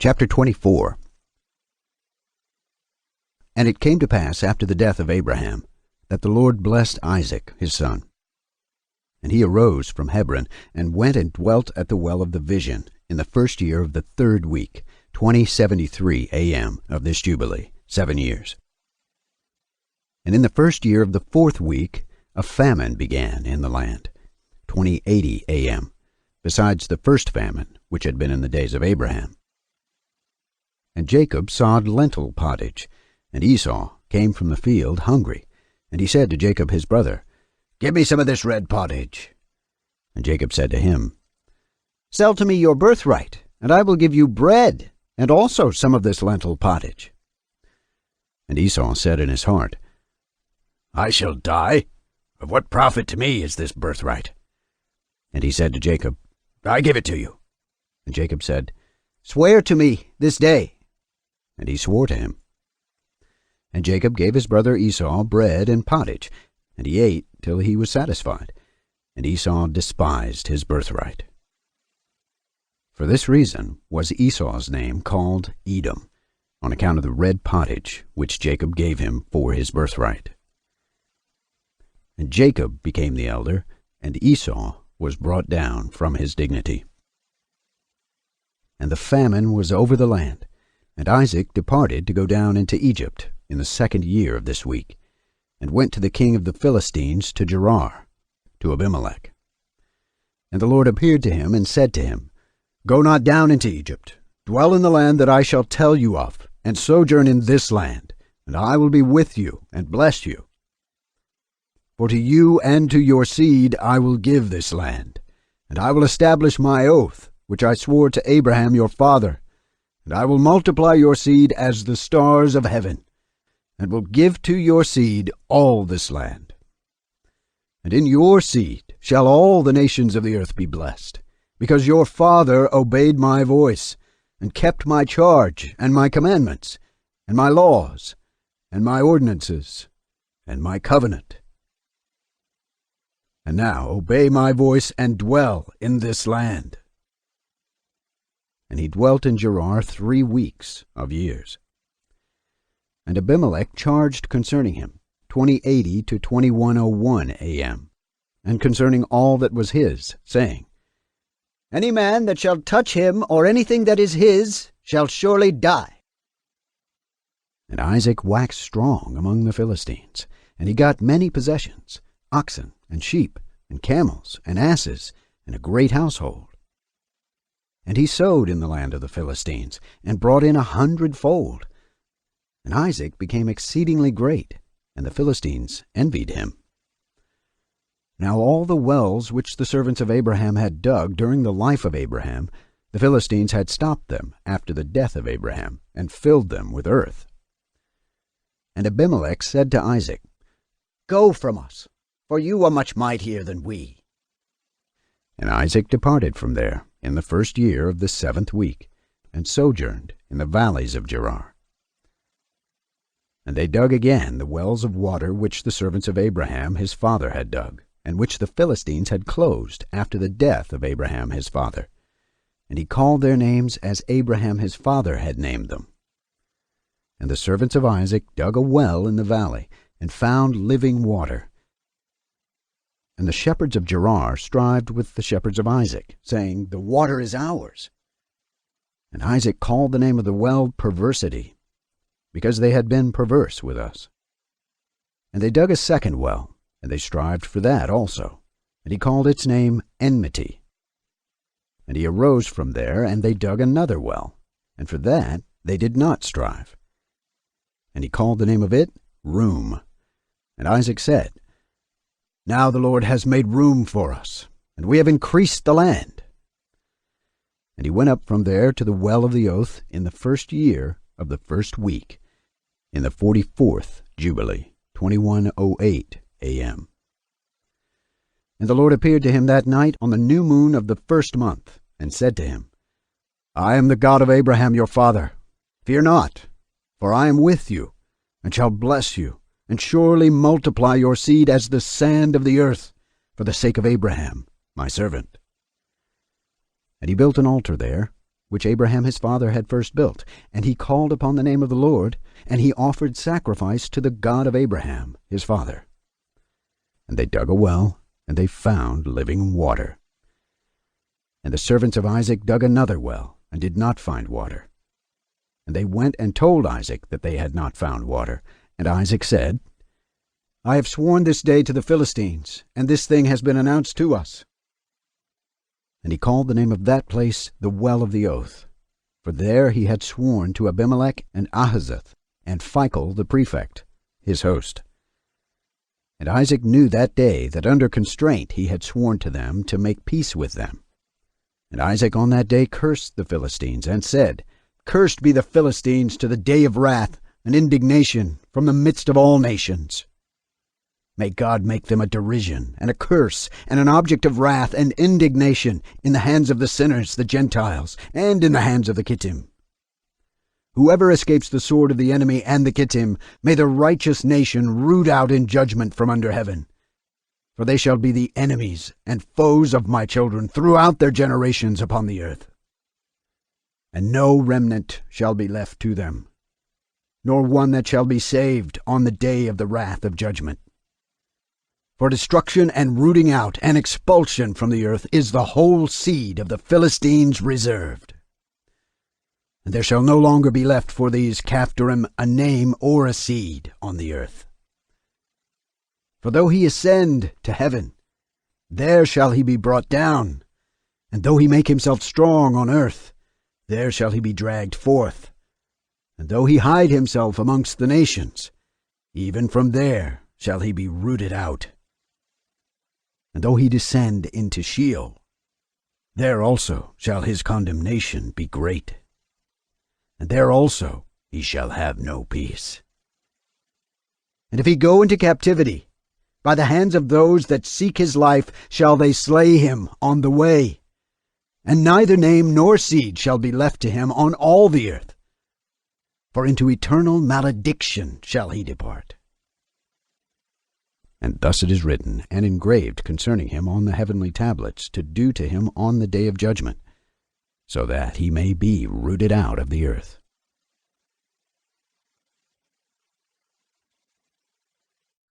Chapter 24. And it came to pass after the death of Abraham, that the Lord blessed Isaac his son. And he arose from Hebron, and went and dwelt at the well of the vision, in the first year of the 3rd week, 2073 a.m. of this Jubilee, 7 years. And in the first year of the 4th week, a famine began in the land, 2080 a.m., besides the first famine, which had been in the days of Abraham. And Jacob sawed lentil pottage, and Esau came from the field hungry. And he said to Jacob his brother, "Give me some of this red pottage." And Jacob said to him, "Sell to me your birthright, and I will give you bread, and also some of this lentil pottage." And Esau said in his heart, "I shall die. Of what profit to me is this birthright?" And he said to Jacob, "I give it to you." And Jacob said, "Swear to me this day." And he swore to him. And Jacob gave his brother Esau bread and pottage, and he ate till he was satisfied. And Esau despised his birthright. For this reason was Esau's name called Edom, on account of the red pottage which Jacob gave him for his birthright. And Jacob became the elder, and Esau was brought down from his dignity. And the famine was over the land, and Isaac departed to go down into Egypt in the 2nd year of this week, and went to the king of the Philistines to Gerar, to Abimelech. And the Lord appeared to him and said to him, "Go not down into Egypt. Dwell in the land that I shall tell you of, and sojourn in this land, and I will be with you and bless you. For to you and to your seed I will give this land, and I will establish my oath, which I swore to Abraham your father, and I will multiply your seed as the stars of heaven, and will give to your seed all this land. And in your seed shall all the nations of the earth be blessed, because your father obeyed my voice, and kept my charge, and my commandments, and my laws, and my ordinances, and my covenant. And now obey my voice, and dwell in this land." And he dwelt in Gerar 3 weeks of years. And Abimelech charged concerning him, 2080 to 2101 a.m., and concerning all that was his, saying, "Any man that shall touch him or anything that is his shall surely die." And Isaac waxed strong among the Philistines, and he got many possessions, oxen and sheep and camels and asses, and a great household. And he sowed in the land of the Philistines, and brought in 100-fold. And Isaac became exceedingly great, and the Philistines envied him. Now all the wells which the servants of Abraham had dug during the life of Abraham, the Philistines had stopped them after the death of Abraham, and filled them with earth. And Abimelech said to Isaac, "Go from us, for you are much mightier than we." And Isaac departed from there in the 1st year of the 7th week, and sojourned in the valleys of Gerar. And they dug again the wells of water which the servants of Abraham his father had dug, and which the Philistines had closed after the death of Abraham his father. And he called their names as Abraham his father had named them. And the servants of Isaac dug a well in the valley, and found living water. And the shepherds of Gerar strived with the shepherds of Isaac, saying, "The water is ours." And Isaac called the name of the well Perversity, because they had been perverse with us. And they dug a 2nd well, and they strived for that also, and he called its name Enmity. And he arose from there, and they dug another well, and for that they did not strive. And he called the name of it Room. And Isaac said, "Now the Lord has made room for us, and we have increased the land." And he went up from there to the well of the oath in the 1st year of the 1st week, in the 44th Jubilee, 2108 a.m. And the Lord appeared to him that night on the new moon of the 1st month, and said to him, "I am the God of Abraham your father. Fear not, for I am with you, and shall bless you, and surely multiply your seed as the sand of the earth, for the sake of Abraham, my servant." And he built an altar there, which Abraham his father had first built, and he called upon the name of the Lord, and he offered sacrifice to the God of Abraham his father. And they dug a well, and they found living water. And the servants of Isaac dug another well, and did not find water. And they went and told Isaac that they had not found water. And Isaac said, I have sworn this day to the Philistines, and this thing has been announced to us. And he called the name of that place the Well of the Oath, for there he had sworn to Abimelech and Ahuzzath, and Phicol the prefect, his host. And Isaac knew that day that under constraint he had sworn to them to make peace with them. And Isaac on that day cursed the Philistines, and said, Cursed be the Philistines to the day of wrath and indignation from the midst of all nations. May God make them a derision and a curse and an object of wrath and indignation in the hands of the sinners, the Gentiles, and in the hands of the Kittim. Whoever escapes the sword of the enemy and the Kittim, may the righteous nation root out in judgment from under heaven. For they shall be the enemies and foes of my children throughout their generations upon the earth. And no remnant shall be left to them, nor one that shall be saved on the day of the wrath of judgment. For destruction and rooting out and expulsion from the earth is the whole seed of the Philistines reserved. And there shall no longer be left for these Caphtorim a name or a seed on the earth. For though he ascend to heaven, there shall he be brought down, and though he make himself strong on earth, there shall he be dragged forth. And though he hide himself amongst the nations, even from there shall he be rooted out. And though he descend into Sheol, there also shall his condemnation be great. And there also he shall have no peace. And if he go into captivity, by the hands of those that seek his life shall they slay him on the way. And neither name nor seed shall be left to him on all the earth. For into eternal malediction shall he depart. And thus it is written and engraved concerning him on the heavenly tablets, to do to him on the day of judgment, so that he may be rooted out of the earth.